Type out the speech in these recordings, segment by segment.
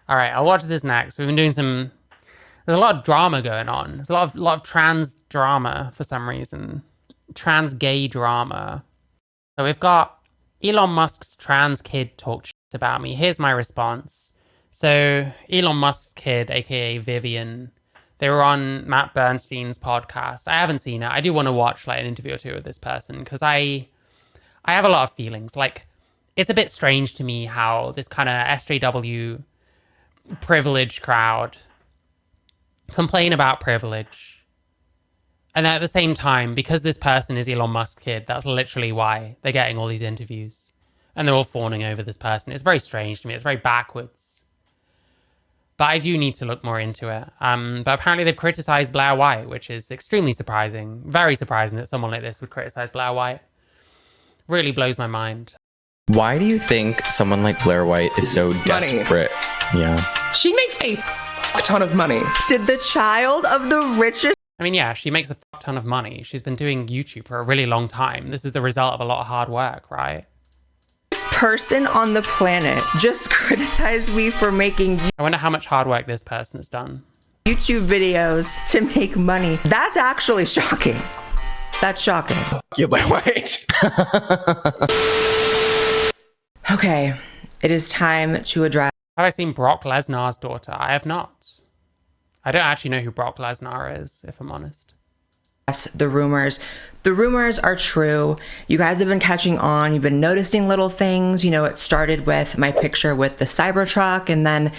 All right, I'll watch this next. We've been doing some... There's a lot of drama going on. There's a lot of trans drama for some reason. Trans gay drama. So we've got Elon Musk's trans kid talk shit about me. Here's my response. So Elon Musk's kid, aka Vivian, they were on Matt Bernstein's podcast. I haven't seen it. I do want to watch like an interview or two with this person because I have a lot of feelings. Like, it's a bit strange to me how this kind of SJW privileged crowd complain about privilege. And at the same time, because this person is Elon Musk's kid, that's literally why they're getting all these interviews. And they're all fawning over this person. It's very strange to me. It's very backwards. But I do need to look more into it. But apparently they've criticized Blair White, which is extremely surprising. Very surprising that someone like this would criticize Blair White. Really blows my mind. Why do you think someone like Blair White is so desperate? Yeah. She makes a ton of money. Did the child of the richest... I mean, yeah, she makes a ton of money. She's been doing YouTube for a really long time. This is the result of a lot of hard work, right? person on the planet just criticized me for making I wonder how much hard work this person has done. YouTube videos to make money. That's actually shocking. That's shocking. Yeah, but wait. Okay, it is time to address... Have I seen Brock Lesnar's daughter? I have not. I don't actually know who Brock Lesnar is, if I'm honest. The rumors. The rumors are true. You guys have been catching on. You've been noticing little things. You know, it started with my picture with the Cybertruck, and then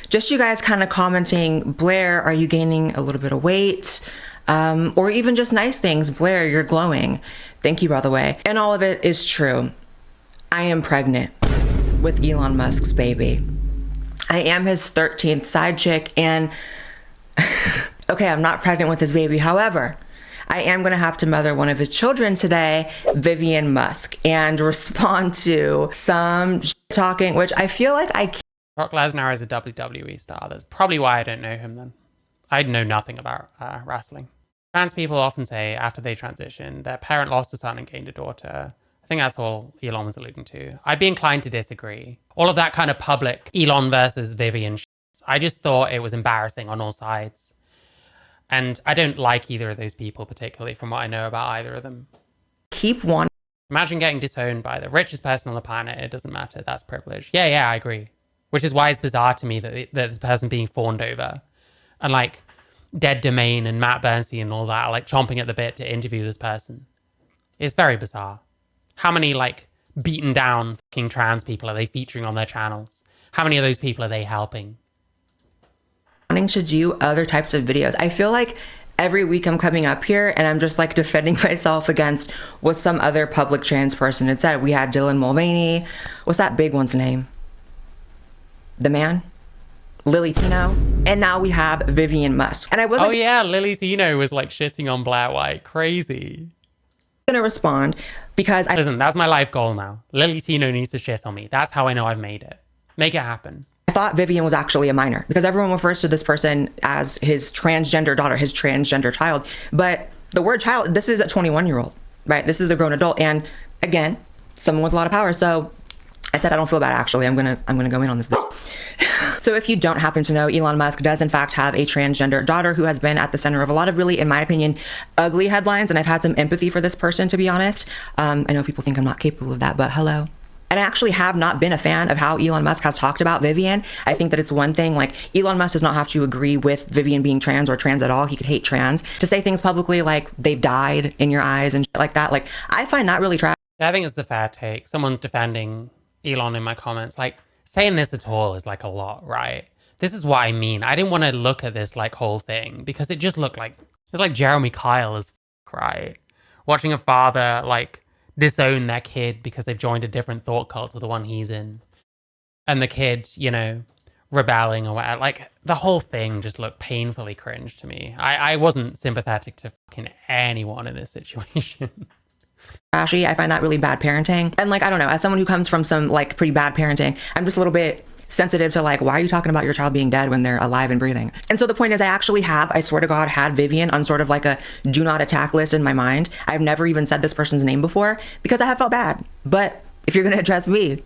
just you guys kind of commenting, Blair, are you gaining a little bit of weight? Or even just nice things. Blair, you're glowing. Thank you, by the way. And all of it is true. I am pregnant with Elon Musk's baby. I am his 13th side chick, and okay, I'm not pregnant with his baby. However, I am going to have to mother one of his children today, Vivian Musk, and respond to some talking, which I feel like I can't. Brock Lesnar is a WWE star. That's probably why I don't know him then. I know nothing about wrestling. Trans people often say after they transition, their parent lost a son and gained a daughter. I think that's all Elon was alluding to. I'd be inclined to disagree. All of that kind of public Elon versus Vivian shit, I just thought it was embarrassing on all sides. And I don't like either of those people, particularly from what I know about either of them. Keep wanting. Imagine getting disowned by the richest person on the planet. It doesn't matter. That's privilege. Yeah, I agree. Which is why it's bizarre to me that this person being fawned over. And like Dead Domain and Matt Bernstein and all that are like chomping at the bit to interview this person. It's very bizarre. How many like beaten down fucking trans people are they featuring on their channels? How many of those people are they helping? Wanting to do other types of videos. I feel like every week I'm coming up here and I'm just like defending myself against what some other public trans person had said. We had Dylan Mulvaney. What's that big one's name? The man? Lily Tino. And now we have Vivian Musk. And I wasn't... Oh yeah, Lily Tino was like shitting on Blair White. Crazy. Gonna respond because Listen, that's my life goal now. Lily Tino needs to shit on me. That's how I know I've made it. Make it happen. I thought Vivian was actually a minor because everyone refers to this person as his transgender daughter, his transgender child. But the word child, this is a 21-year-old, right? This is a grown adult. And again, someone with a lot of power. So I said, I don't feel bad, actually. I'm gonna go in on this bit. So if you don't happen to know, Elon Musk does in fact have a transgender daughter who has been at the center of a lot of really, in my opinion, ugly headlines. And I've had some empathy for this person, to be honest. I know people think I'm not capable of that, but hello. And I actually have not been a fan of how Elon Musk has talked about Vivian. I think that it's one thing, like Elon Musk does not have to agree with Vivian being trans or trans at all. He could hate trans. To say things publicly like they've died in your eyes and shit like that, like I find that really trash. Yeah, I think it's the fair take. Someone's defending Elon in my comments. Like saying this at all is like a lot, right? This is what I mean. I didn't want to look at this like whole thing because it just looked like, it's like Jeremy Kyle as right? Watching a father like disown their kid because they've joined a different thought cult to the one he's in. And the kid, you know, rebelling or whatever. Like, the whole thing just looked painfully cringe to me. I wasn't sympathetic to fucking anyone in this situation. Trashy. I find that really bad parenting. And like, I don't know, as someone who comes from some like pretty bad parenting, I'm just a little bit sensitive to like, why are you talking about your child being dead when they're alive and breathing? And so the point is I actually have, I swear to God, had Vivian on sort of like a do not attack list in my mind. I've never even said this person's name before because I have felt bad. But if you're going to address me,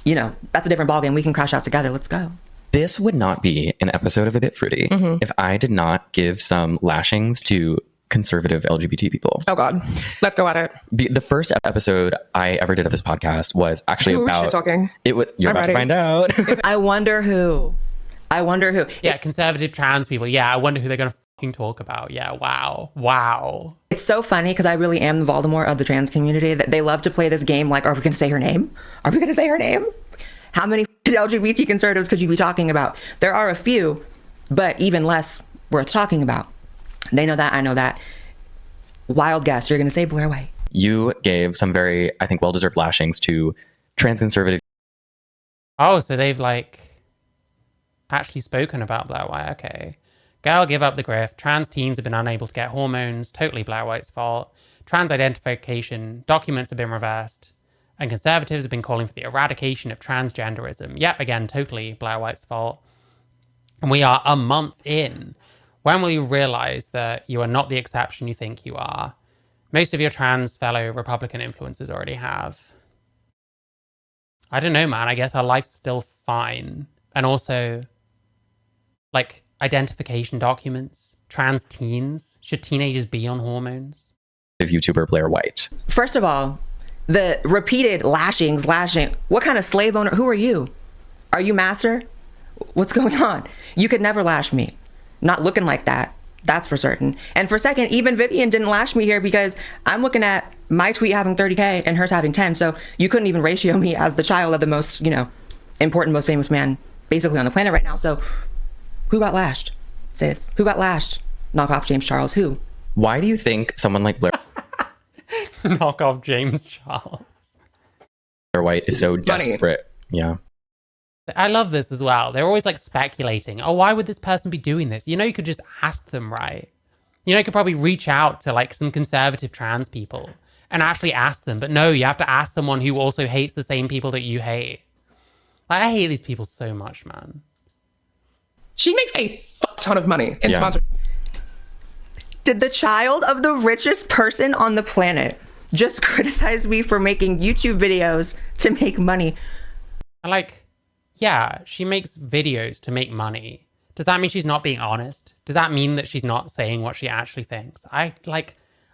you know, that's a different ballgame. We can crash out together. Let's go. This would not be an episode of A Bit Fruity if I did not give some lashings to conservative LGBT people. Oh God, let's go at it. The first episode I ever did of this podcast was actually Who about shit talking. It was you're I'm about ready. to find out. I wonder who. Yeah, conservative trans people. Yeah, I wonder who they're going to fucking talk about. Yeah, wow. It's so funny because I really am the Voldemort of the trans community, that they love to play this game like, are we going to say her name? Are we going to say her name? How many LGBT conservatives could you be talking about? There are a few, but even less worth talking about. They know that, I know that. Wild guess, you're going to say Blair White. You gave some very, I think, well-deserved lashings to trans conservative. Oh, so they've actually spoken about Blair White. Okay. Girl, give up the grift. Trans teens have been unable to get hormones. Totally Blair White's fault. Trans identification documents have been reversed. And conservatives have been calling for the eradication of transgenderism. Yep, again, totally Blair White's fault. And we are a month in. When will you realize that you are not the exception you think you are? Most of your trans fellow Republican influencers already have. I don't know, man. I guess our life's still fine. And also, identification documents, trans teens. Should teenagers be on hormones? YouTuber Blair White. First of all, the repeated lashing. What kind of slave owner? Who are you? Are you master? What's going on? You could never lash me. Not looking like that. That's for certain. And for second, even Vivian didn't lash me here because I'm looking at my tweet having 30K and hers having 10. So you couldn't even ratio me as the child of the most, important, most famous man basically on the planet right now. So who got lashed, sis? Who got lashed? Knock off James Charles. Who? Why do you think someone like Blair Knock off James Charles. White is so desperate? Yeah. I love this as well. They're always speculating. Oh, why would this person be doing this? You could just ask them, right? You could probably reach out to some conservative trans people and actually ask them. But no, you have to ask someone who also hates the same people that you hate. I hate these people so much, man. She makes a fuck ton of money in sponsorship. Did the child of the richest person on the planet just criticize me for making YouTube videos to make money? Yeah, she makes videos to make money. Does that mean she's not being honest? Does that mean that she's not saying what she actually thinks? I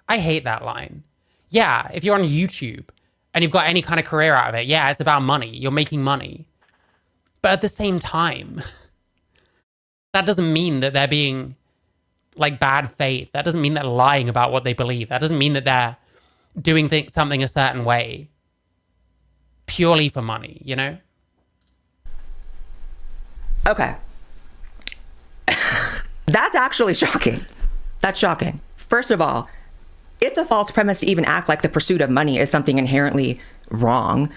hate that line. Yeah, if you're on YouTube and you've got any kind of career out of it, yeah, it's about money. You're making money. But at the same time, that doesn't mean that they're being bad faith. That doesn't mean they're lying about what they believe. That doesn't mean that they're doing something a certain way purely for money, Okay. That's actually shocking. That's shocking. First of all, it's a false premise to even act like the pursuit of money is something inherently wrong.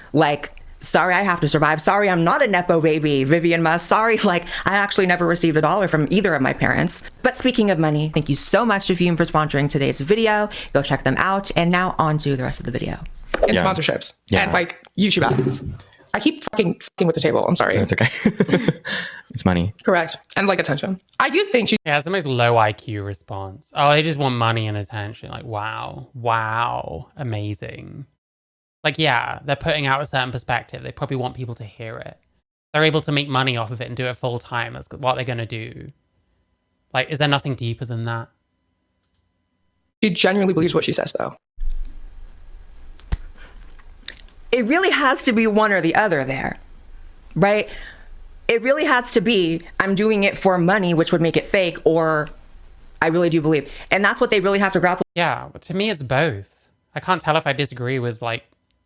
Sorry, I have to survive. Sorry, I'm not a Nepo baby, Vivian Musk. Sorry, I actually never received $1 from either of my parents. But speaking of money, thank you so much to Fume for sponsoring today's video. Go check them out. And now on to the rest of the video. In sponsorships. And YouTube ads. I keep fucking with the table. I'm sorry. It's okay. It's money. Correct. And attention. I do think she. Yeah, it's the most low IQ response. Oh, they just want money and attention. Wow. Amazing. Yeah, they're putting out a certain perspective. They probably want people to hear it. They're able to make money off of it and do it full time. That's what they're going to do. Is there nothing deeper than that? She genuinely believes what she says, though. It really has to be one or the other there, right? It really has to be, I'm doing it for money, which would make it fake, or I really do believe. And that's what they really have to grapple. Yeah, to me, it's both. I can't tell if I disagree with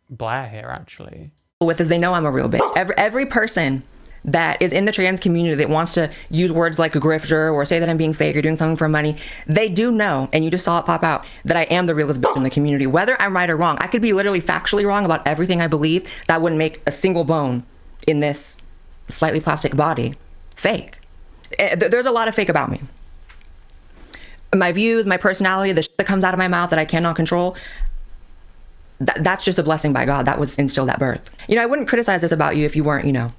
Blair here, actually. With is they know I'm a real bitch. Every person that is in the trans community that wants to use words like a grifter or say that I'm being fake or doing something for money, they do know, and you just saw it pop out, that I am the realest bitch in the community. Whether I'm right or wrong, I could be literally factually wrong about everything I believe. That wouldn't make a single bone in this slightly plastic body fake. There's a lot of fake about me. My views, my personality, the shit that comes out of my mouth that I cannot control, that's just a blessing by God. That was instilled at birth. I wouldn't criticize this about you if you weren't,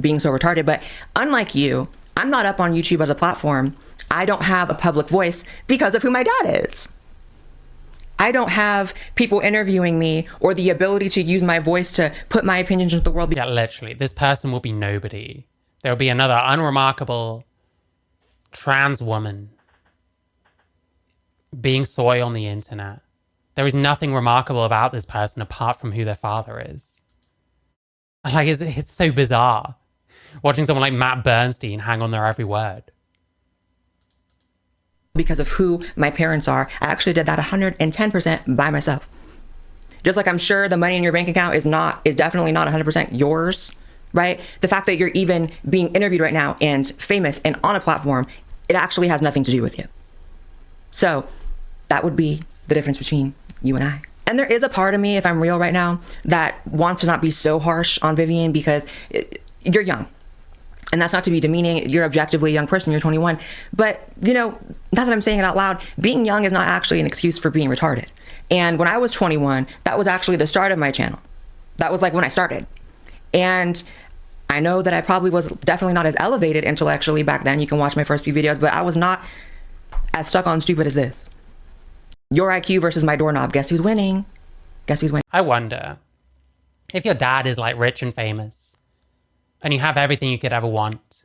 being so retarded. But unlike you, I'm not up on YouTube as a platform. I don't have a public voice because of who my dad is. I don't have people interviewing me or the ability to use my voice to put my opinions into the world. Yeah, literally. This person will be nobody. there will be another unremarkable trans woman being soy on the internet. There is nothing remarkable about this person apart from who their father is. Like, it's so bizarre watching someone like Matt Bernstein hang on their every word. Because of who my parents are, I actually did that 110% by myself. Just like I'm sure the money in your bank account is definitely not 100% yours, right? The fact that you're even being interviewed right now and famous and on a platform, it actually has nothing to do with you. So that would be the difference between you and I. And there is a part of me, if I'm real right now, that wants to not be so harsh on Vivian because you're young. And that's not to be demeaning. You're objectively a young person. You're 21. But, now that I'm saying it out loud, being young is not actually an excuse for being retarded. And when I was 21, that was actually the start of my channel. That was like when I started. And I know that I probably was definitely not as elevated intellectually back then. You can watch my first few videos, but I was not as stuck on stupid as this. Your IQ versus my doorknob. Guess who's winning? Guess who's winning? I wonder if your dad is like rich and famous and you have everything you could ever want,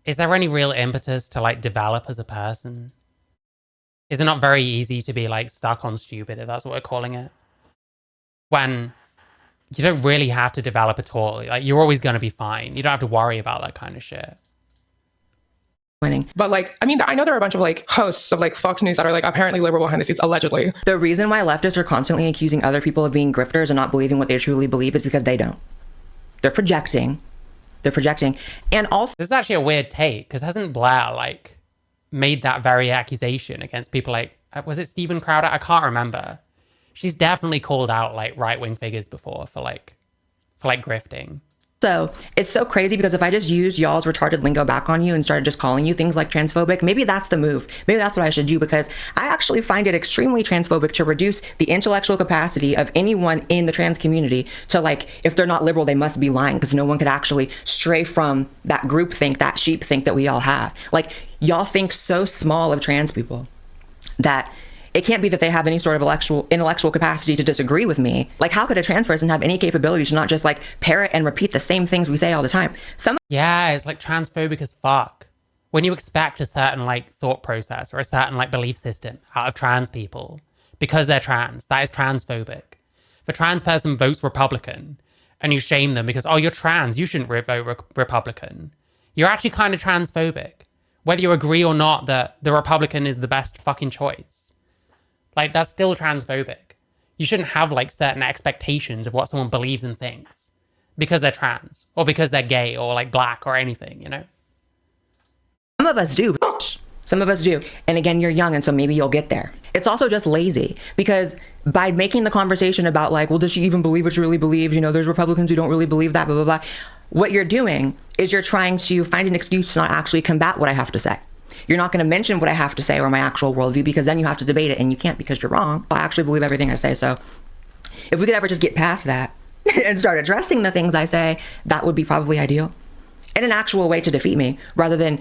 is there any real impetus to like develop as a person? Is it not very easy to be like stuck on stupid, if that's what we're calling it? When you don't really have to develop at all. Like, you're always going to be fine. You don't have to worry about that kind of shit. Winning. But like, I mean, I know there are a bunch of like hosts of like Fox News that are like apparently liberal behind the scenes, allegedly. The reason why leftists are constantly accusing other people of being grifters and not believing what they truly believe is because they don't. They're projecting. And also, This is actually a weird take, because hasn't Blair like made that very accusation against people like, was it Steven Crowder? I can't remember. She's definitely called out like right-wing figures before for grifting. so it's so crazy because if I just used y'all's retarded lingo back on you and started just calling you things like transphobic, maybe that's the move. Maybe that's what I should do, because I actually find it extremely transphobic to reduce the intellectual capacity of anyone in the trans community to like, if they're not liberal, they must be lying, because no one could actually stray from that group think, that sheep think that we all have. Like, y'all think so small of trans people that it can't be that they have any sort of intellectual capacity to disagree with me. Like, how could a trans person have any capability to not just like parrot and repeat the same things we say all the time? Yeah, it's like transphobic as fuck. When you expect a certain like thought process or a certain like belief system out of trans people because they're trans, that is transphobic. If a trans person votes Republican and you shame them because, oh, you're trans, you shouldn't vote Republican, you're actually kind of transphobic. Whether you agree or not that the Republican is the best fucking choice. Like, that's still transphobic. You shouldn't have like certain expectations of what someone believes and thinks because they're trans or because they're gay or like black or anything, Some of us do. Some of us do. And again, you're young, and so maybe you'll get there. It's also just lazy, because by making the conversation about like, well, does she even believe what she really believes? There's Republicans who don't really believe that, blah, blah, blah. What you're doing is you're trying to find an excuse to not actually combat what I have to say. You're not going to mention what I have to say or my actual worldview, because then you have to debate it, and you can't because you're wrong. I actually believe everything I say. So if we could ever just get past that and start addressing the things I say, that would be probably ideal. And an actual way to defeat me, rather than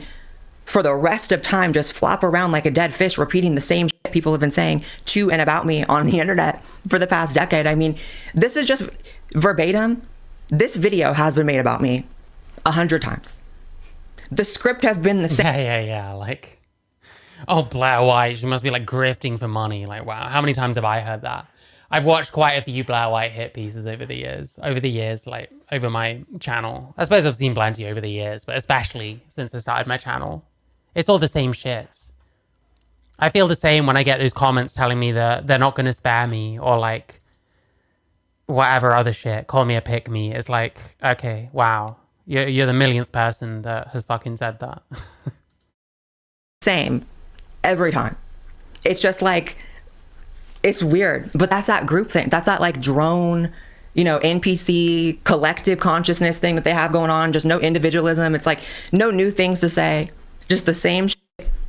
for the rest of time just flop around like a dead fish repeating the same shit people have been saying to and about me on the internet for the past decade. I mean, this is just verbatim. This video has been made about me 100 times. The script has been the same. Yeah. Like, oh, Blair White, she must be like grifting for money. Like, wow, how many times have I heard that? I've watched quite a few Blair White hit pieces over the years, like over my channel. I suppose I've seen plenty over the years, but especially since I started my channel. It's all the same shit. I feel the same when I get those comments telling me that they're not going to spare me or like whatever other shit, call me a pick me. It's like, okay, wow. You're the millionth person that has fucking said that. Same every time. It's just like, it's weird, but that's that group thing. That's that like drone, NPC collective consciousness thing that they have going on. Just no individualism. It's like no new things to say, just the same shit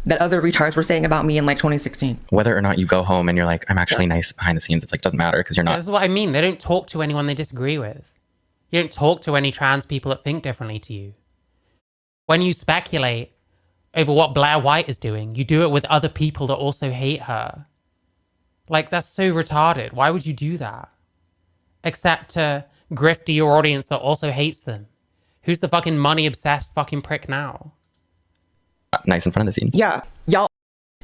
that other retards were saying about me in like 2016. Whether or not you go home and you're like, I'm actually nice behind the scenes, it's like, doesn't matter because you're not. That's what I mean. They don't talk to anyone they disagree with. You don't talk to any trans people that think differently to you. When you speculate over what Blair White is doing, you do it with other people that also hate her. Like, that's so retarded. Why would you do that? Except to grift to your audience that also hates them. Who's the fucking money-obsessed fucking prick now? Nice in front of the scenes. Yeah. Y'all,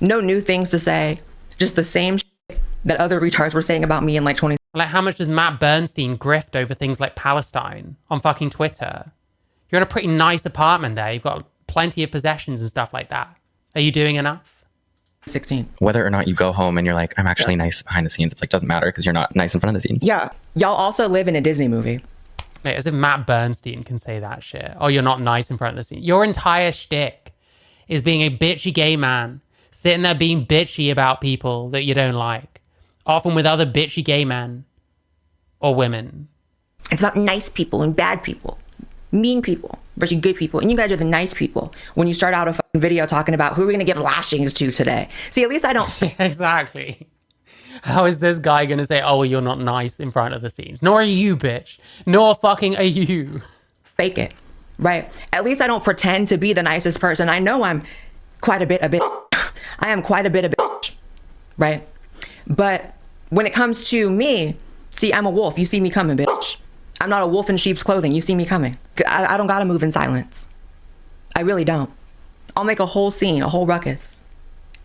no new things to say. Just the same shit that other retards were saying about me in like 20. Like, how much does Matt Bernstein grift over things like Palestine on fucking Twitter? You're in a pretty nice apartment there. You've got plenty of possessions and stuff like that. Are you doing enough? 16. Whether or not you go home and you're like, I'm actually nice behind the scenes, it's like, doesn't matter because you're not nice in front of the scenes. Yeah. Y'all also live in a Disney movie. Wait, as if Matt Bernstein can say that shit. Oh, you're not nice in front of the scene. Your entire shtick is being a bitchy gay man, sitting there being bitchy about people that you don't like, often with other bitchy gay men or women. It's about nice people and bad people, mean people versus good people. And you guys are the nice people when you start out a fucking video talking about who are we going to give lashings to today. See, at least I don't Exactly. How is this guy going to say, oh, well, you're not nice in front of the scenes? Nor are you, bitch. Nor fucking are you. fake it, right? At least I don't pretend to be the nicest person. I know I'm quite a bit a bitch. I am quite a bit a bitch, right? But when it comes to me, see, I'm a wolf. You see me coming, bitch. I'm not a wolf in sheep's clothing. You see me coming. I don't gotta move in silence. I really don't. I'll make a whole scene, a whole ruckus.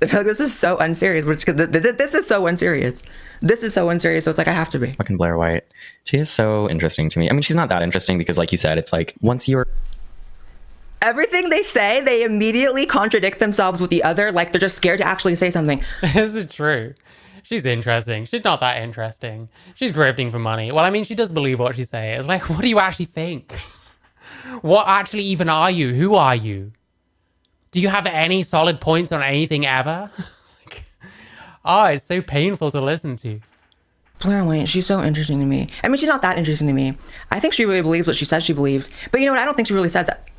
I feel like this is so unserious. This is so unserious. This is so unserious. So it's like I have to be. Fucking Blair White. She is so interesting to me. I mean, she's not that interesting because, like you said, it's like once you're. Everything they say, they immediately contradict themselves with the other. Like they're just scared to actually say something. This is true. She's interesting. She's not that interesting. She's grifting for money. Well, I mean, she does believe what she says. It's like, what do you actually think? What actually even are you? Who are you? Do you have any solid points on anything ever? It's so painful to listen to. Blair White, she's so interesting to me. I mean, she's not that interesting to me. I think she really believes what she says she believes. But you know what? I don't think she really says that.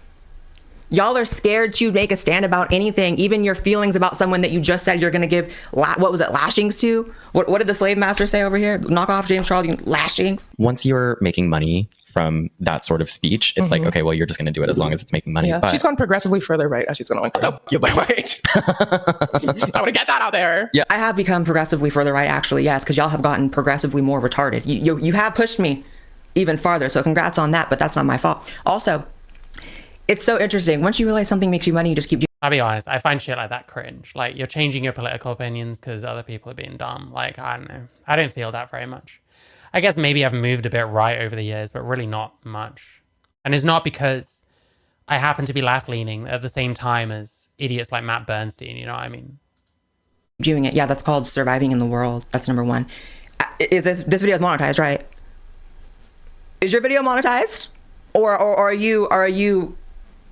Y'all are scared to make a stand about anything, even your feelings about someone that you just said you're going to give, what was it, lashings to? What did the slave master say over here? Knock off James Charles, lashings? Once you're making money from that sort of speech, it's like, okay, well, you're just going to do it as long as it's making money. Yeah, But she's gone progressively further right as she's going to like, you Blair White. I want to get that out there. Yeah. I have become progressively further right, actually, yes, because y'all have gotten progressively more retarded. You have pushed me even farther, so congrats on that, but that's not my fault. Also, it's so interesting. Once you realize something makes you money, you just keep doing. I'll be honest, I find shit like that cringe. Like, you're changing your political opinions because other people are being dumb. Like, I don't know. I don't feel that very much. I guess maybe I've moved a bit right over the years, but really not much. And it's not because I happen to be left-leaning at the same time as idiots like Matt Bernstein, you know what I mean? Doing it. Yeah, that's called surviving in the world. That's number one. Is this video is monetized, right? Is your video monetized? Or are you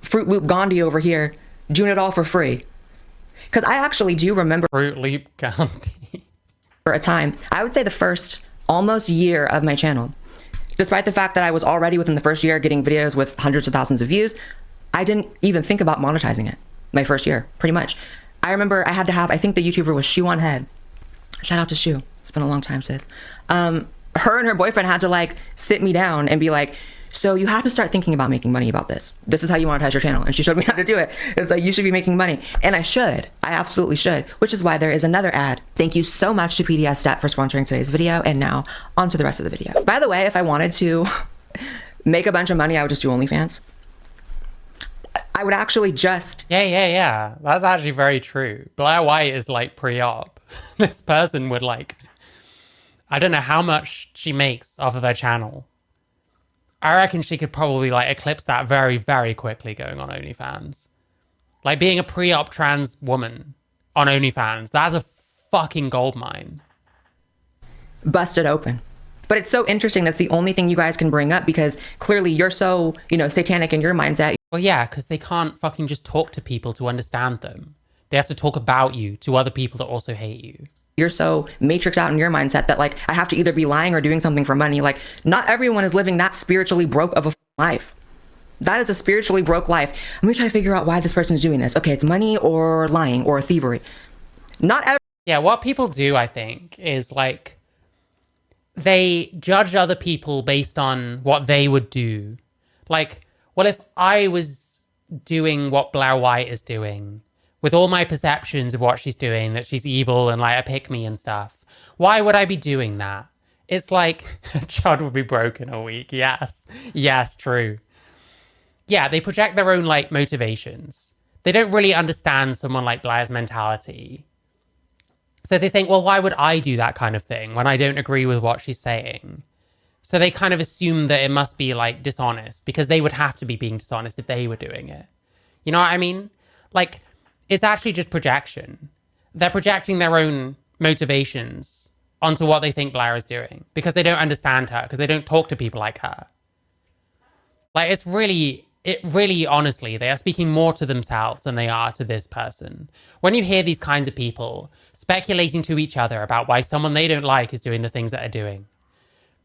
Fruit Loop Gandhi over here doing it all for free? Because I actually do remember Fruit Loop Gandhi. for a time, I would say the first almost year of my channel, despite the fact that I was already within the first year getting videos with hundreds of thousands of views, I didn't even think about monetizing it my first year, pretty much. I remember I had to have, I think the YouTuber was Shoe on Head. Shout out to Shoe. It's been a long time, sis. Her and her boyfriend had to like sit me down and be like, so you have to start thinking about making money about this. This is how you monetize your channel. And she showed me how to do it. It's like, you should be making money. And I should. I absolutely should. Which is why there is another ad. Thank you so much to PDS Stat for sponsoring today's video. And now on to the rest of the video. By the way, if I wanted to make a bunch of money, I would just do OnlyFans. I would actually just... Yeah. That's actually very true. Blair White is like pre-op. This person would like... I don't know how much she makes off of her channel. I reckon she could probably like eclipse that very, very quickly going on OnlyFans. Like being a pre-op trans woman on OnlyFans, that's a fucking goldmine. Busted open. But it's so interesting that's the only thing you guys can bring up because clearly you're so, satanic in your mindset. Well, yeah, because they can't fucking just talk to people to understand them. They have to talk about you to other people that also hate you. You're so matrixed out in your mindset that like I have to either be lying or doing something for money. Like not everyone is living that spiritually broke of a life. That is a spiritually broke life. Let me try to figure out why this person's doing this. Okay, it's money or lying or thievery. Not every... Yeah, what people do, I think, is like they judge other people based on what they would do. Like, well, if I was doing what Blair White is doing, with all my perceptions of what she's doing, that she's evil and like a pick-me and stuff, why would I be doing that? It's like, a child would be broken a week. Yes, true. yeah, they project their own like motivations. They don't really understand someone like Blair's mentality. So they think, well, why would I do that kind of thing when I don't agree with what she's saying? So they kind of assume that it must be like dishonest because they would have to be being dishonest if they were doing it. You know what I mean? Like, it's actually just projection. They're projecting their own motivations onto what they think Blair is doing because they don't understand her, because they don't talk to people like her. Like, it really, honestly, they are speaking more to themselves than they are to this person. When you hear these kinds of people speculating to each other about why someone they don't like is doing the things that they're doing,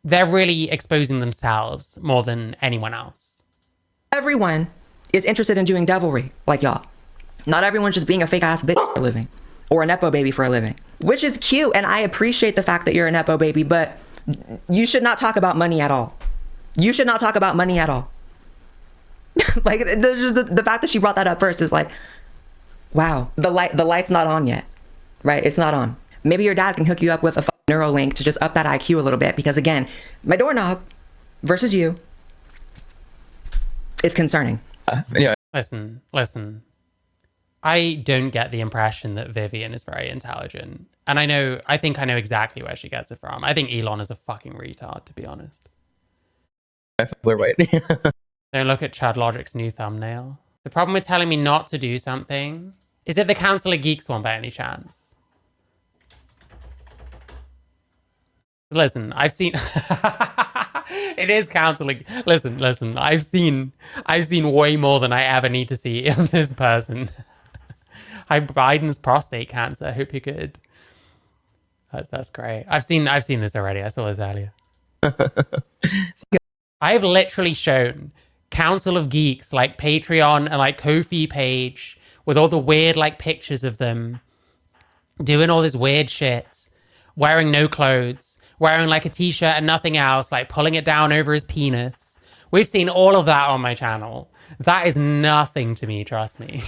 they're really exposing themselves more than anyone else. Everyone is interested in doing devilry like y'all. Not everyone's just being a fake ass bitch for a living or a nepo baby for a living, which is cute. And I appreciate the fact that you're a nepo baby, but you should not talk about money at all. You should not talk about money at all. Like, the fact that she brought that up first is like, wow, the light's not on yet, right? It's not on. Maybe your dad can hook you up with a Neuralink to just up that IQ a little bit, because again, my doorknob versus you, it's concerning. Yeah. Listen. I don't get the impression that Vivian is very intelligent. And I think I know exactly where she gets it from. I think Elon is a fucking retard, to be honest. We're right. Don't look at Chad Logic's new thumbnail. The problem with telling me not to do something, is it the Council of Geeks one by any chance? Listen, I've seen... It is Council of... Listen, I've seen way more than I ever need to see of this person. Hi, Biden's prostate cancer. I hope you're good. That's great. I've seen this already. I saw this earlier. I've literally shown Council of Geeks, like Patreon and like Ko-fi page with all the weird like pictures of them doing all this weird shit, wearing no clothes, wearing like a t-shirt and nothing else, like pulling it down over his penis. We've seen all of that on my channel. That is nothing to me, trust me.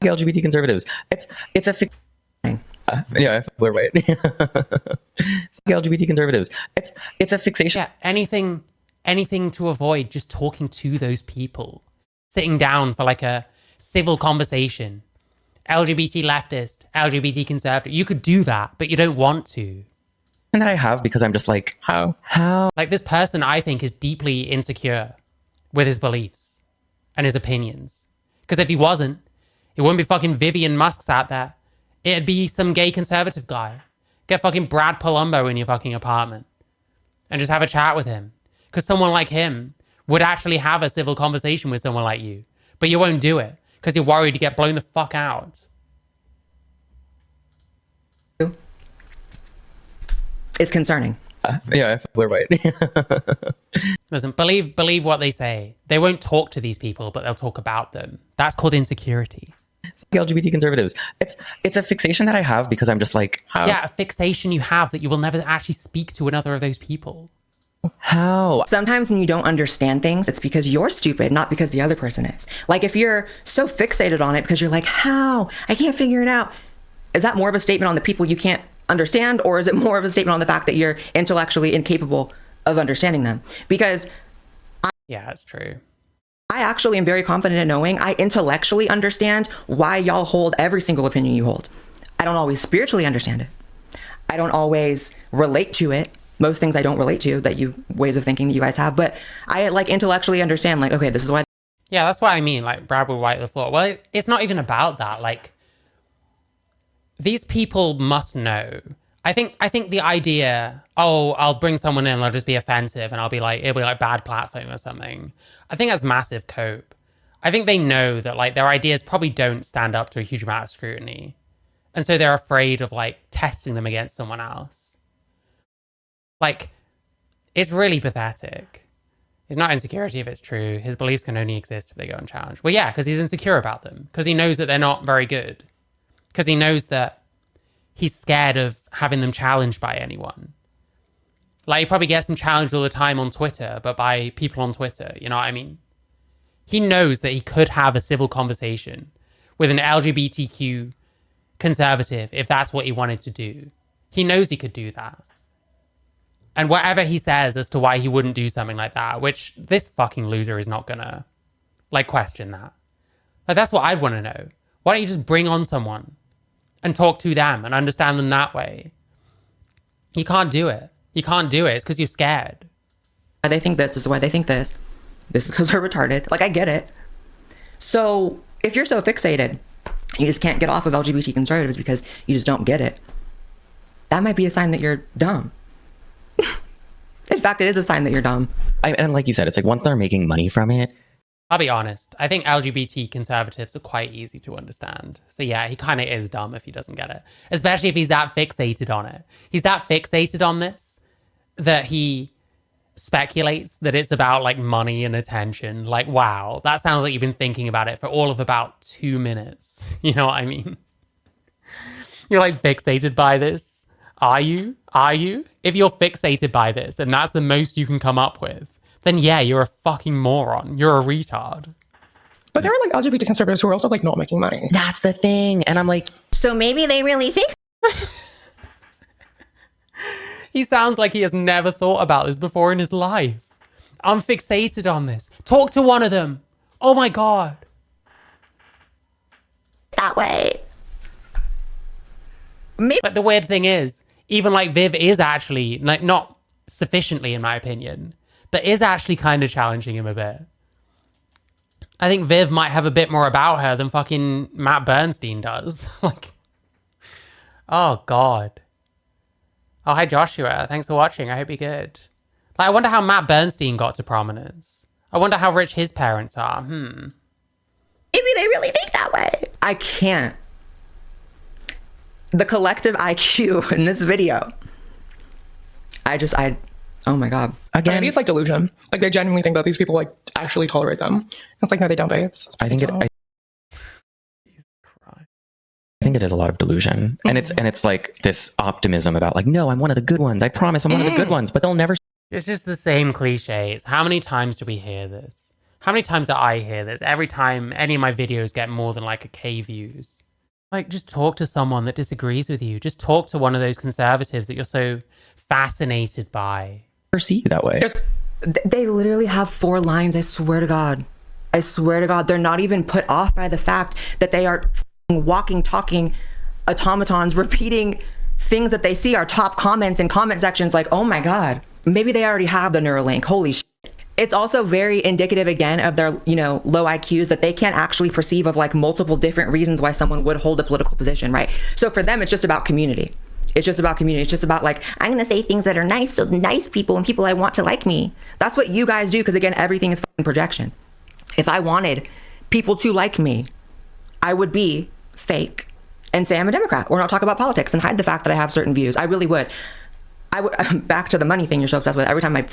LGBT conservatives. It's a yeah, we're right. LGBT conservatives. It's a fixation. Yeah, anything to avoid just talking to those people. Sitting down for like a civil conversation. LGBT leftist, LGBT conservative. You could do that, but you don't want to. And that I have because I'm just like, how? Like, this person, I think, is deeply insecure with his beliefs and his opinions. Because if he wasn't, it wouldn't be fucking Vivian Musks out there. It'd be some gay conservative guy. Get fucking Brad Palumbo in your fucking apartment and just have a chat with him. Because someone like him would actually have a civil conversation with someone like you. But you won't do it because you're worried to get blown the fuck out. It's concerning. Yeah, we're right. Listen, believe what they say. They won't talk to these people, but they'll talk about them. That's called insecurity. LGBT conservatives. It's a fixation that I have because I'm just like, how? Yeah, a fixation you have that you will never actually speak to another of those people. How? Sometimes when you don't understand things, it's because you're stupid, not because the other person is. Like, if you're so fixated on it because you're like, how? I can't figure it out. Is that more of a statement on the people you can't understand, or is it more of a statement on the fact that you're intellectually incapable of understanding them? Because yeah, that's true. I actually am very confident in knowing I intellectually understand why y'all hold every single opinion you hold. I don't always spiritually understand it. I don't always relate to it. Most things I don't relate to, that you ways of thinking that you guys have, but I like intellectually understand, like, okay, this is why. Yeah, that's what I mean. Like, Brad would wipe the floor. Well, it's not even about that. Like, these people must know. I think the idea, oh, I'll bring someone in, they'll just be offensive, and it'll be like bad platform or something. I think that's massive cope. I think they know that like their ideas probably don't stand up to a huge amount of scrutiny. And so they're afraid of like testing them against someone else. Like, it's really pathetic. It's not insecurity if it's true. His beliefs can only exist if they go unchallenged. Well, yeah, because he's insecure about them. Because he knows that they're not very good. Because he knows that he's scared of having them challenged by anyone. Like, he probably gets them challenged all the time on Twitter, but by people on Twitter, you know what I mean? He knows that he could have a civil conversation with an LGBTQ conservative if that's what he wanted to do. He knows he could do that. And whatever he says as to why he wouldn't do something like that, which this fucking loser is not gonna, like, question that. Like, that's what I'd want to know. Why don't you just bring on someone and talk to them and understand them that way? You can't do it. You can't do it. It's because you're scared. They think this is why they think this. This is because they're retarded. Like, I get it. So if you're so fixated, you just can't get off of LGBT conservatives because you just don't get it. That might be a sign that you're dumb. In fact, it is a sign that you're dumb. And like you said, it's like once they're making money from it. I'll be honest. I think LGBT conservatives are quite easy to understand. So yeah, he kind of is dumb if he doesn't get it. Especially if he's that fixated on it. He's that fixated on this that he speculates that it's about like money and attention. Like, wow, that sounds like you've been thinking about it for all of about 2 minutes. You know what I mean? You're like fixated by this. Are you? Are you? If you're fixated by this and that's the most you can come up with, then yeah, you're a fucking moron. You're a retard. But there are like LGBT conservatives who are also like not making money. That's the thing. And I'm like, so maybe they really think. He sounds like he has never thought about this before in his life. I'm fixated on this. Talk to one of them. Oh my God. That way. Maybe. But the weird thing is, even like Viv is actually, like, not sufficiently in my opinion, but is actually kind of challenging him a bit. I think Viv might have a bit more about her than fucking Matt Bernstein does. Like, oh God. Oh, hi Joshua. Thanks for watching. I hope you're good. Like, I wonder how Matt Bernstein got to prominence. I wonder how rich his parents are. Maybe they really think that way. I can't. The collective IQ in this video. Oh my God. Again, it's like delusion. Like they genuinely think that these people like actually tolerate them. It's like, no, they don't, babes. I think it is a lot of delusion. And it's like this optimism about like, no, I'm one of the good ones. I promise I'm one of the good ones, but they'll never. It's just the same cliches. How many times do we hear this? How many times do I hear this? Every time any of my videos get more than like a K views. Like, just talk to someone that disagrees with you. Just talk to one of those conservatives that you're so fascinated by. See you that way. They literally have 4 lines. I swear to God. I swear to God. They're not even put off by the fact that they are walking, talking automatons, repeating things that they see are top comments in comment sections. Like, oh my God, maybe they already have the Neuralink. Holy shit. It's also very indicative again of their, low IQs that they can't actually perceive of like multiple different reasons why someone would hold a political position, right? So for them, it's just about community. It's just about community. It's just about like, I'm going to say things that are nice to nice people and people I want to like me. That's what you guys do. Because again, everything is fucking projection. If I wanted people to like me, I would be fake and say I'm a Democrat or not talk about politics and hide the fact that I have certain views. I really would. I would, back to the money thing you're so obsessed with. Every time I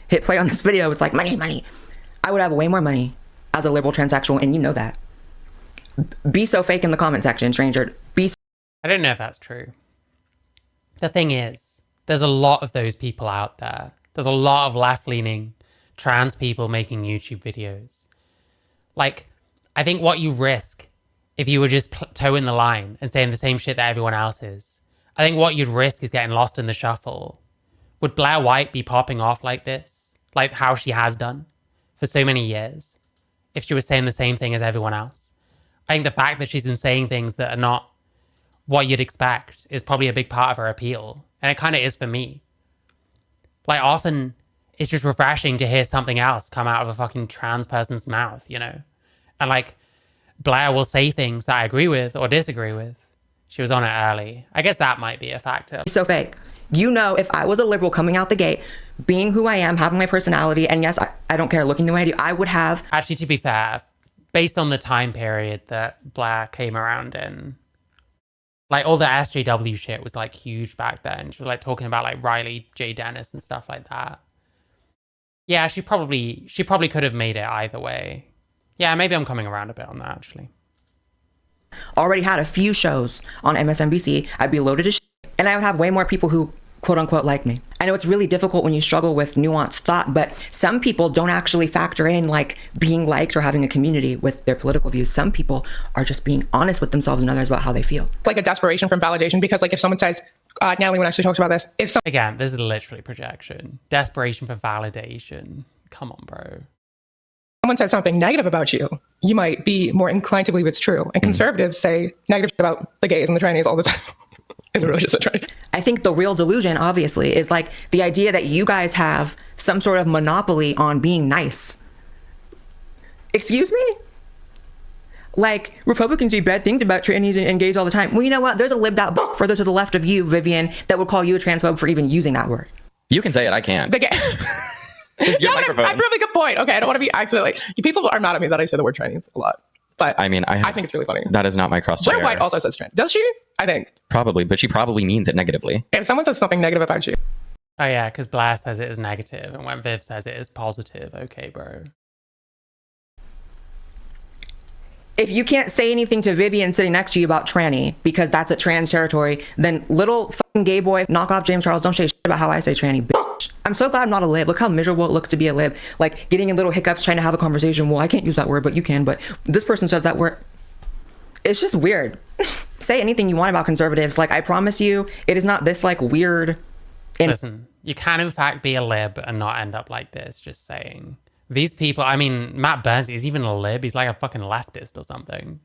hit play on this video, it's like money, money. I would have way more money as a liberal transsexual, and you know that. Be so fake in the comment section, stranger. I don't know if that's true. The thing is, there's a lot of those people out there. There's a lot of left-leaning trans people making YouTube videos. Like, I think what you risk if you were just toeing the line and saying the same shit that everyone else is, I think what you'd risk is getting lost in the shuffle. Would Blair White be popping off like this? Like how she has done for so many years? If she was saying the same thing as everyone else? I think the fact that she's been saying things that are not what you'd expect is probably a big part of her appeal. And it kind of is for me. Like, often it's just refreshing to hear something else come out of a fucking trans person's mouth, And like, Blair will say things that I agree with or disagree with. She was on it early. I guess that might be a factor. So fake. If I was a liberal coming out the gate, being who I am, having my personality, and yes, I don't care looking the way I do, I would have... Actually, to be fair, based on the time period that Blair came around in, like all the SJW shit was like huge back then. She was like talking about like Riley J. Dennis and stuff like that. Yeah, she probably could have made it either way. Yeah, maybe I'm coming around a bit on that actually. Already had a few shows on MSNBC. I'd be loaded as shit, and I would have way more people who quote unquote like me. I know it's really difficult when you struggle with nuanced thought, but some people don't actually factor in like being liked or having a community with their political views. Some people are just being honest with themselves and others about how they feel. It's like a desperation from validation because like if someone says Natalie, when actually talked about this, if Again, this is literally projection. Desperation for validation. Come on, bro. someone says something negative about you, you might be more inclined to believe it's true. And conservatives say negative shit about the gays and the trannies all the time. In the religious interest. I think the real delusion, obviously, is like the idea that you guys have some sort of monopoly on being nice. Excuse me? Like, Republicans say bad things about trannies and gays all the time. Well, you know what? There's a lived out book further to the left of you, Vivian, that would call you a transphobe for even using that word. You can say it. I can't. The gay. It's your Yeah, microphone. I really good point. Okay, I don't want to be accidentally. People are mad at me that I say the word trannies a lot. But I mean, I think it's really funny. That is not my cross to Blair bear. White also says trans. Does she? I think. Probably, but she probably means it negatively. If someone says something negative about you, Oh yeah, because Blair says it is negative, and when Viv says it is positive, okay, bro. If you can't say anything to Vivian sitting next to you about tranny because that's at trans territory, then little fucking gay boy, knock off James Charles, don't say shit about how I say tranny, bitch. I'm so glad I'm not a lib. Look how miserable it looks to be a lib. Like getting in little hiccups trying to have a conversation. Well, I can't use that word, but you can. But this person says that word. It's just weird. Say anything you want about conservatives. Like, I promise you, it is not this like weird. Listen, you can in fact be a lib and not end up like this, just saying. These people, I mean, Matt Bernstein is even a lib. He's like a fucking leftist or something.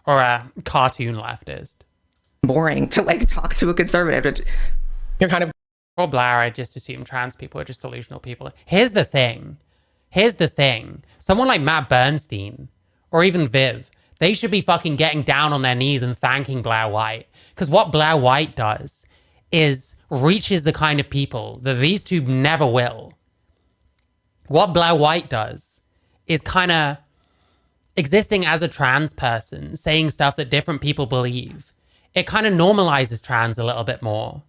Or a cartoon leftist. Boring to like talk to a conservative. you're kind of Or Blair, I just assume trans people are just delusional people. Here's the thing. Someone like Matt Bernstein, or even Viv, they should be fucking getting down on their knees and thanking Blair White. Because what Blair White does is reaches the kind of people that these two never will. What Blair White does is kind of existing as a trans person, saying stuff that different people believe. It kind of normalizes trans a little bit more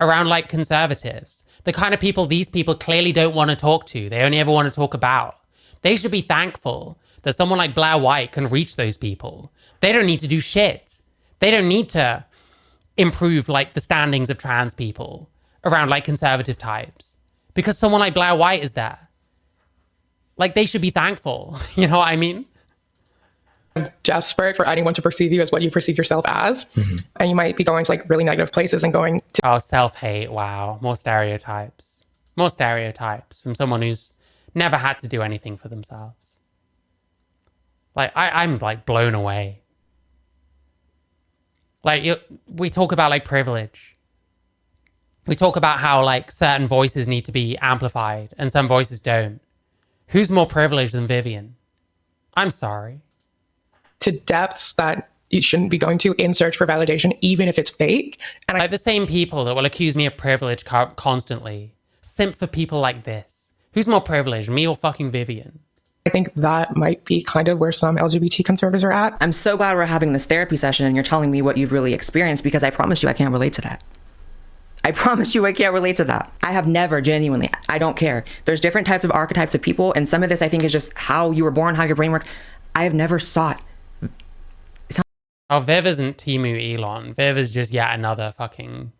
around like conservatives, the kind of people these people clearly don't want to talk to. They only ever want to talk about. They should be thankful that someone like Blair White can reach those people. They don't need to do shit. They don't need to improve like the standings of trans people around like conservative types because someone like Blair White is there. Like, they should be thankful. You know what I mean? desperate for anyone to perceive you as what you perceive yourself as. Mm-hmm. And you might be going to like really negative places and going to... Oh, self-hate. Wow. More stereotypes. More stereotypes from someone who's never had to do anything for themselves. Like, I'm like blown away. Like, we talk about like privilege. We talk about how like certain voices need to be amplified and some voices don't. Who's more privileged than Vivian? I'm sorry. To depths that you shouldn't be going to in search for validation, even if it's fake. And like the same people that will accuse me of privilege constantly simp for people like this. Who's more privileged, me or fucking Vivian? I think that might be kind of where some LGBT conservatives are at. I'm so glad we're having this therapy session and you're telling me what you've really experienced, because I promise you I can't relate to that. I promise you I can't relate to that. I have never genuinely, I don't care. There's different types of archetypes of people, and some of this I think is just how you were born, how your brain works. I have never sought. Oh, Viv isn't Timu Elon. Viv is just yet another fucking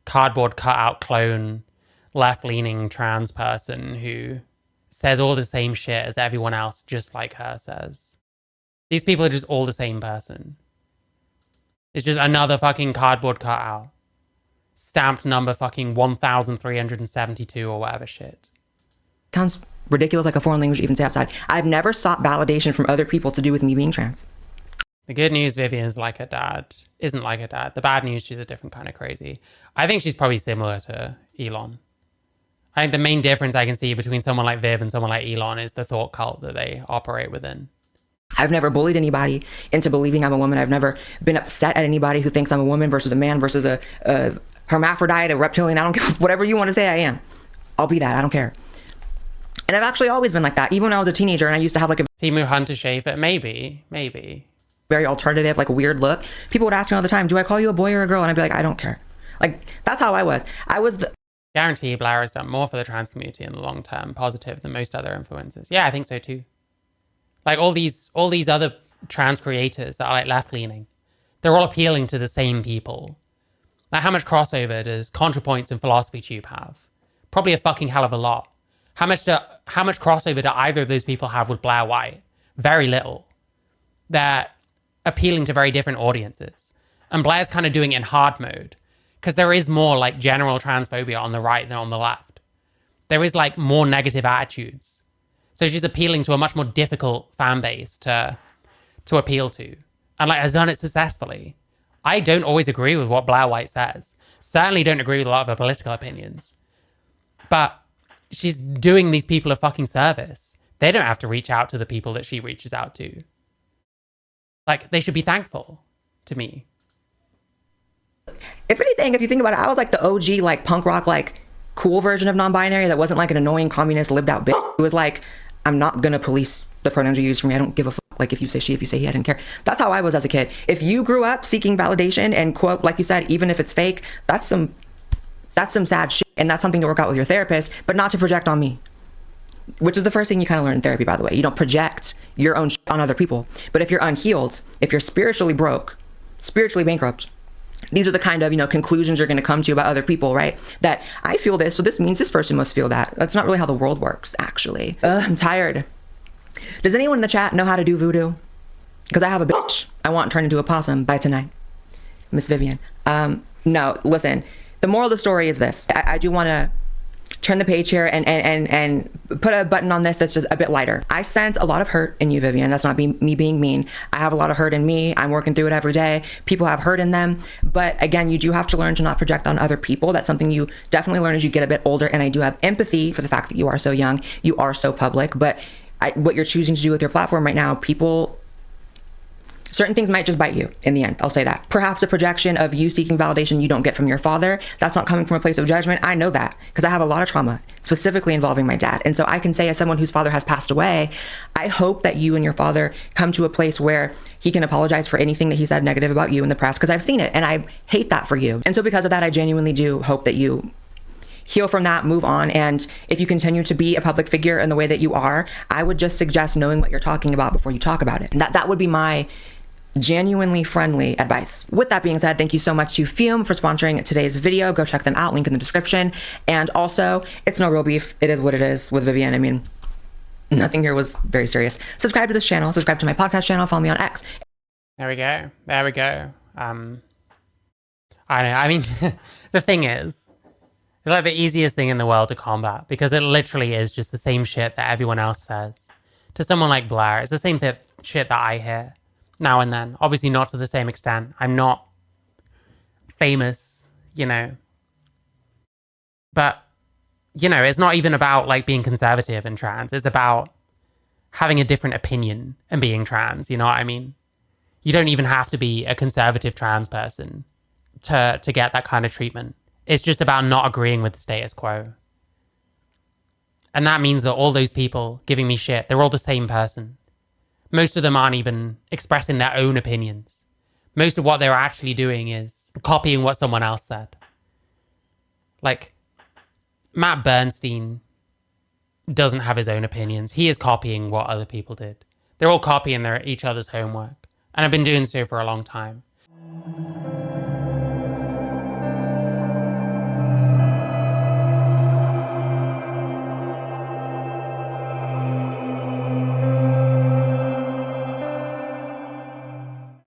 cardboard cutout clone, left-leaning trans person who says all the same shit as everyone else, just like her says. These people are just all the same person. It's just another fucking cardboard cutout. Stamped number fucking 1372 or whatever shit. Sounds ridiculous, like a foreign language to even say outside. I've never sought validation from other people to do with me being trans. The good news, Vivian is like her dad. Isn't like her dad. The bad news, she's a different kind of crazy. I think she's probably similar to Elon. I think the main difference I can see between someone like Viv and someone like Elon is the thought cult that they operate within. I've never bullied anybody into believing I'm a woman. I've never been upset at anybody who thinks I'm a woman versus a man versus a hermaphrodite, a reptilian. I don't care. Whatever you want to say I am, I'll be that. I don't care. And I've actually always been like that. Even when I was a teenager and I used to have like a Timu Hunter Schafer, maybe. very alternative, like weird look. People would ask me all the time, do I call you a boy or a girl? And I'd be like, I don't care. Like, that's how I was. I was the... Guarantee Blair has done more for the trans community in the long term, positive, than most other influencers. Yeah, I think so too. Like all these other trans creators that are like left-leaning, they're all appealing to the same people. Like, how much crossover does ContraPoints and Philosophy Tube have? Probably a fucking hell of a lot. How much crossover do either of those people have with Blair White? Very little. They're appealing to very different audiences. And Blair's kind of doing it in hard mode, Because there is more like general transphobia on the right than on the left. There is like more negative attitudes. So she's appealing to a much more difficult fan base to appeal to. And like has done it successfully. I don't always agree with what Blair White says. Certainly don't agree with a lot of her political opinions. But she's doing these people a fucking service. They don't have to reach out to the people that she reaches out to. Like, they should be thankful to me. If anything, if you think about it, I was like the OG, like punk rock, like cool version of non-binary that wasn't like an annoying communist lived out bitch. It was like, I'm not gonna police the pronouns you use for me. I don't give a fuck. Like if you say she, if you say he, I didn't care. That's how I was as a kid. If you grew up seeking validation and quote, like you said, even if it's fake, that's some sad shit. And that's something to work out with your therapist, but not to project on me. Which is the first thing you kind of learn in therapy, by the way. You don't project your own shit on other people. But if you're unhealed, if you're spiritually broke, spiritually bankrupt, these are the kind of, conclusions you're going to come to about other people, right? That I feel this, so this means this person must feel that. That's not really how the world works, actually. I'm tired. Does anyone in the chat know how to do voodoo? Because I have a bitch I want turned into a possum by tonight. Miss Vivian. No, listen. The moral of the story is this. I do want to turn the page here and put a button on this that's just a bit lighter. I sense a lot of hurt in you, Vivian. That's not me being mean. I have a lot of hurt in me. I'm working through it every day. People have hurt in them. But again, you do have to learn to not project on other people. That's something you definitely learn as you get a bit older. And I do have empathy for the fact that you are so young. You are so public. But what you're choosing to do with your platform right now, certain things might just bite you in the end. I'll say that. Perhaps a projection of you seeking validation you don't get from your father. That's not coming from a place of judgment. I know that because I have a lot of trauma, specifically involving my dad. And so I can say, as someone whose father has passed away, I hope that you and your father come to a place where he can apologize for anything that he said negative about you in the press, because I've seen it and I hate that for you. And so because of that, I genuinely do hope that you heal from that, move on. And if you continue to be a public figure in the way that you are, I would just suggest knowing what you're talking about before you talk about it. And that would be my genuinely friendly advice. With that being said, thank you so much to Fume for sponsoring today's video. Go check them out, link in the description. And also, it's no real beef. It is what it is with Vivian. I mean, nothing here was very serious. Subscribe to this channel, subscribe to my podcast channel, follow me on X. There we go. I don't know. I mean, the thing is, it's like the easiest thing in the world to combat because it literally is just the same shit that everyone else says. To someone like Blair, it's the same shit that I hear now and then. Obviously not to the same extent. I'm not famous, But, it's not even about like being conservative and trans. It's about having a different opinion and being trans, you know what I mean? You don't even have to be a conservative trans person to get that kind of treatment. It's just about not agreeing with the status quo. And that means that all those people giving me shit, they're all the same person. Most of them aren't even expressing their own opinions. Most of what they're actually doing is copying what someone else said. Like, Matt Bernstein doesn't have his own opinions. He is copying what other people did. They're all copying each other's homework. And I've been doing so for a long time.